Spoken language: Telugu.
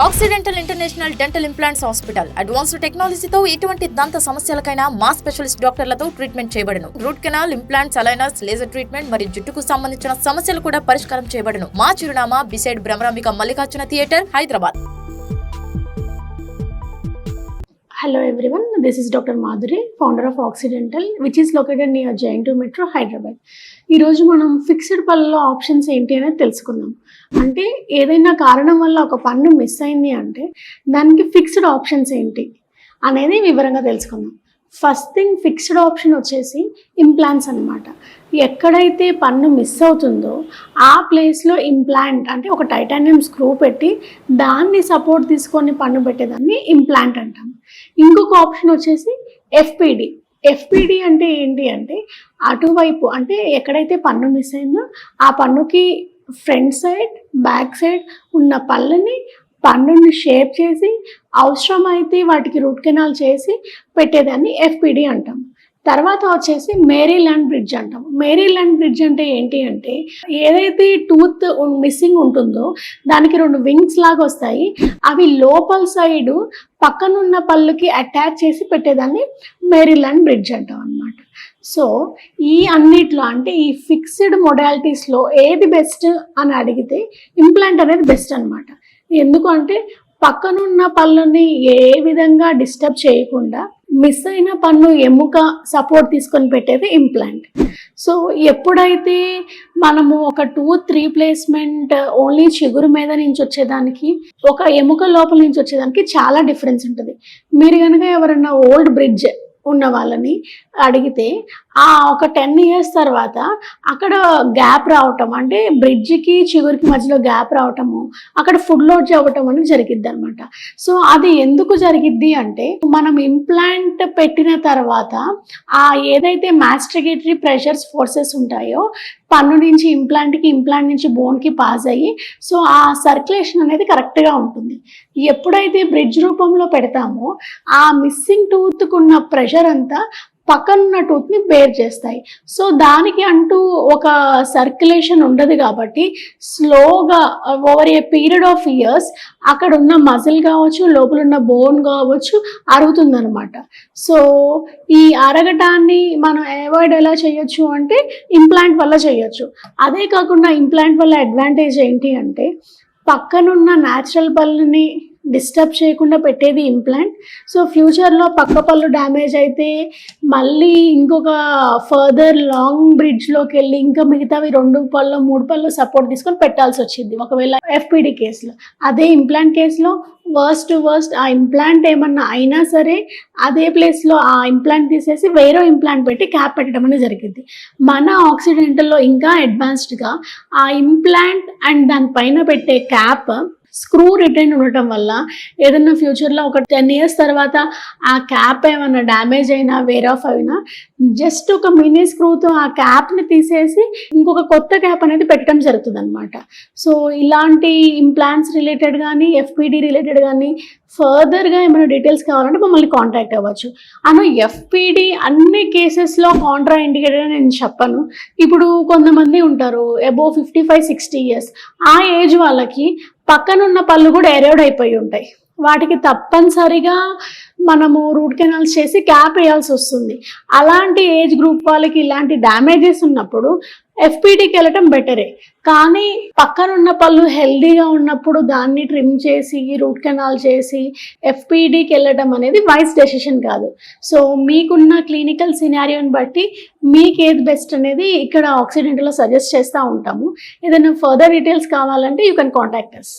Accidental international dental implants hospital advanced టెక్నాలజీతో ఎటువంటి దంత సమస్యలకైనా మా స్పెషలిస్ట్ డాక్టర్లతో ట్రీట్మెంట్ చేయబడును. Root canal, implants, aligners, laser treatment మరియు జుట్టుకు సంబంధించిన సమస్యలు కూడా పరిష్కారం చేయబడును. మా చిరునామా beside Bhramarambika Mallikarjuna theatre, Hyderabad. Hello everyone, this is Dr. Madhuri, founder of Occidental, which is located near Jain2 Metro, Hyderabad. ఈ రోజు మనం ఫిక్స్డ్ పళ్ళలో ఆప్షన్స్ ఏంటి అనేది తెలుసుకుందాం. అంటే ఏదైనా కారణం వల్ల ఒక పన్ను మిస్ అయింది అంటే దానికి ఫిక్స్డ్ ఆప్షన్స్ ఏంటి అనేది వివరంగా తెలుసుకుందాం. ఫస్ట్ థింగ్, ఫిక్స్డ్ ఆప్షన్ వచ్చేసి ఇంప్లాంట్స్ అన్నమాట. ఎక్కడైతే పన్ను మిస్ అవుతుందో ఆ ప్లేస్లో ఇంప్లాంట్ అంటే ఒక టైటానియం స్క్రూ పెట్టి దాన్ని సపోర్ట్ తీసుకొని పన్ను పెట్టేదాన్ని ఇంప్లాంట్ అంటాం. ఇంకొక ఆప్షన్ వచ్చేసి ఎఫ్పిడి. ఎఫ్పిడి అంటే ఏంటి అంటే అటువైపు అంటే ఎక్కడైతే పన్ను మిస్ అయిందో ఆ పన్నుకి ఫ్రంట్ సైడ్, బ్యాక్ సైడ్ ఉన్న పన్నుని షేప్ చేసి అవసరమైతే వాటికి రూట్ కెనాల్ చేసి పెట్టేదాన్ని ఎఫ్పిడి అంటాం. తర్వాత వచ్చేసి మేరీల్యాండ్ బ్రిడ్జ్ అంటాం. మేరీల్యాండ్ బ్రిడ్జ్ అంటే ఏంటి అంటే ఏదైతే టూత్ మిస్సింగ్ ఉంటుందో దానికి 2 వింగ్స్ లాగా వస్తాయి. అవి లోపల సైడు పక్కనున్న పళ్ళుకి అటాచ్ చేసి పెట్టేదాన్ని మేరీల్యాండ్ బ్రిడ్జ్ అంటాం అన్నమాట. సో ఈ అన్నిట్లో అంటే ఈ ఫిక్స్డ్ మొడాలిటీస్లో ఏది బెస్ట్ అని అడిగితే ఇంప్లాంట్ అనేది బెస్ట్ అన్నమాట. ఎందుకు అంటే పక్కనున్న పళ్ళని ఏ విధంగా డిస్టర్బ్ చేయకుండా మిస్ అయిన పన్ను ఎముక సపోర్ట్ తీసుకొని పెట్టేది ఇంప్లాంట్. సో ఎప్పుడైతే మనము ఒక టూత్ రీప్లేస్మెంట్ ఓన్లీ చిగురు మీద నుంచి వచ్చేదానికి ఒక ఎముక లోపల నుంచి వచ్చేదానికి చాలా డిఫరెన్స్ ఉంటుంది. మీరు కనుక ఎవరన్నా ఓల్డ్ బ్రిడ్జ్ ఉన్న వాళ్ళని అడిగితే ఒక 10 years తర్వాత అక్కడ గ్యాప్ రావటం అంటే బ్రిడ్జికి చిగురికి మధ్యలో గ్యాప్ రావటము, అక్కడ ఫుడ్ లోడ్ అవ్వటం అనేది జరిగిద్ది అనమాట. సో అది ఎందుకు జరిగిద్ది అంటే మనం ఇంప్లాంట్ పెట్టిన తర్వాత ఏదైతే మాస్టిగేటరీ ప్రెషర్స్ ఫోర్సెస్ ఉంటాయో పన్ను నుంచి ఇంప్లాంట్కి, ఇంప్లాంట్ నుంచి బోన్కి పాస్ అయ్యి సో ఆ సర్క్యులేషన్ అనేది కరెక్ట్గా ఉంటుంది. ఎప్పుడైతే బ్రిడ్జ్ రూపంలో పెడతామో ఆ మిస్సింగ్ టూత్కు ఉన్న ప్రెషర్ అంతా పక్కనున్న టూత్ని బేర్ చేస్తాయి. సో దానికి అంటూ ఒక సర్క్యులేషన్ ఉండదు కాబట్టి స్లోగా over a period of years అక్కడ ఉన్న మజిల్ కావచ్చు, లోపల ఉన్న బోన్ కావచ్చు అరుగుతుందనమాట. సో ఈ అరగటాన్ని మనం అవాయిడ్ ఎలా చేయొచ్చు అంటే ఇంప్లాంట్ వల్ల చేయొచ్చు. అదే కాకుండా ఇంప్లాంట్ వల్ల అడ్వాంటేజ్ ఏంటి అంటే పక్కనున్న న్యాచురల్ పళ్ళని డిస్టర్బ్ చేయకుండా పెట్టేది ఇంప్లాంట్. సో ఫ్యూచర్లో పక్క పళ్ళు డ్యామేజ్ అయితే మళ్ళీ ఇంకొక ఫర్దర్ లాంగ్ బ్రిడ్జ్లోకి వెళ్ళి ఇంకా మిగతావి 2 పళ్ళు 3 పళ్ళు సపోర్ట్ తీసుకొని పెట్టాల్సి వచ్చింది ఒకవేళ ఎఫ్పిడి కేసులో. అదే ఇంప్లాంట్ కేసులో వర్స్ట్ ఆ ఇంప్లాంట్ ఏమన్నా అయినా సరే అదే ప్లేస్లో ఆ ఇంప్లాంట్ తీసేసి వేరే ఇంప్లాంట్ పెట్టి క్యాప్ పెట్టడం అనేది జరిగింది. మన ఆక్సిడెంటల్లో ఇంకా అడ్వాన్స్డ్గా ఆ ఇంప్లాంట్ అండ్ దానిపైన పెట్టే క్యాప్ స్క్రూ రిటైన్ ఉండటం వల్ల ఏదన్నా ఫ్యూచర్లో ఒక 10 years తర్వాత ఆ క్యాప్ ఏమన్నా డ్యామేజ్ అయినా వేర్ ఆఫ్ అయినా జస్ట్ ఒక మినీ స్క్రూతో ఆ క్యాప్ని తీసేసి ఇంకొక కొత్త క్యాప్ అనేది పెట్టడం జరుగుతుంది అనమాట. సో ఇలాంటి ఇంప్లాంట్స్ రిలేటెడ్ కానీ ఎఫ్పిడి రిలేటెడ్ కానీ ఫర్దర్గా ఏమైనా డీటెయిల్స్ కావాలంటే మమ్మల్ని కాంటాక్ట్ అవ్వచ్చు. ఎఫ్పిడి అన్ని కేసెస్లో కాంట్రా ఇండికేటెడ్ అని నేను చెప్పను. ఇప్పుడు కొంతమంది ఉంటారు అబోవ్ 55-60 years, ఆ ఏజ్ వాళ్ళకి పక్కనున్న పళ్ళు కూడా ఎరోడ్ అయిపోయి ఉంటాయి. వాటికి తప్పనిసరిగా మనము రూట్ కెనాల్స్ చేసి క్యాప్ వేయాల్సి వస్తుంది. అలాంటి ఏజ్ గ్రూప్ వాళ్ళకి ఇలాంటి డ్యామేజెస్ ఉన్నప్పుడు ఎఫ్పిడికి వెళ్ళటం బెటరే. కానీ పక్కనున్న పళ్ళు హెల్దీగా ఉన్నప్పుడు దాన్ని ట్రిమ్ చేసి రూట్ కెనాల్ చేసి ఎఫ్పిడికి వెళ్ళటం అనేది వైస్ డెసిషన్ కాదు. సో మీకున్న క్లినికల్ సినారియోని బట్టి మీకు ఏది బెస్ట్ అనేది ఇక్కడ ఆక్సిడెంటల్లో సజెస్ట్ చేస్తూ ఉంటాము. ఏదైనా ఫర్దర్ డీటెయిల్స్ కావాలంటే యూ కెన్ కాంటాక్ట్ us.